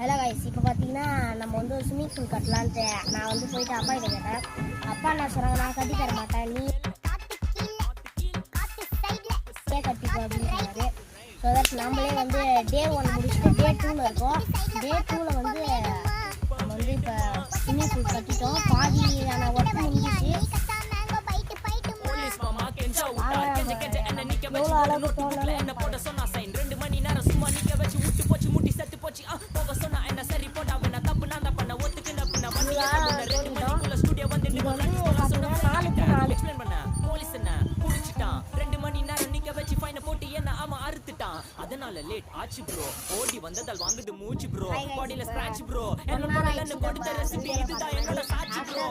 Hello guys, இப்போ பார்த்தீங்கன்னா நம்ம வந்து ஸ்விம்மிங் பூல் கட்டலான்ட்டு நான் வந்து போயிட்டு அப்பா கிட்ட கேட்டேன். அப்பா என்ன சொல்கிறாங்க, நான் கட்டி தர மாட்டேன், நீ கட்டிக்கோ அப்படின்னு சொன்னாரு. ஸோ தட் நம்மளே வந்து டே 1 முடிச்சுட்டு டே 2ல் இருக்கோம். டே 2ல் வந்து நம்ம வந்து இப்போ ஸ்விம்மிங் பூல் கட்டிட்டோம். பாதியான ஒர்க் முடிஞ்சிச்சு. எவ்வளோ அளவு போனாலும் அதனால லேட் ஆச்சு ப்ரோ. ஓடி வந்ததால் வாங்குது மூச்சு ப்ரோ. பாடியில ஸ்கிராட்ச் ப்ரோ. என்னோட கொடுத்த ரெசிபி இதுதான் என்னோட சாட்சி ப்ரோ.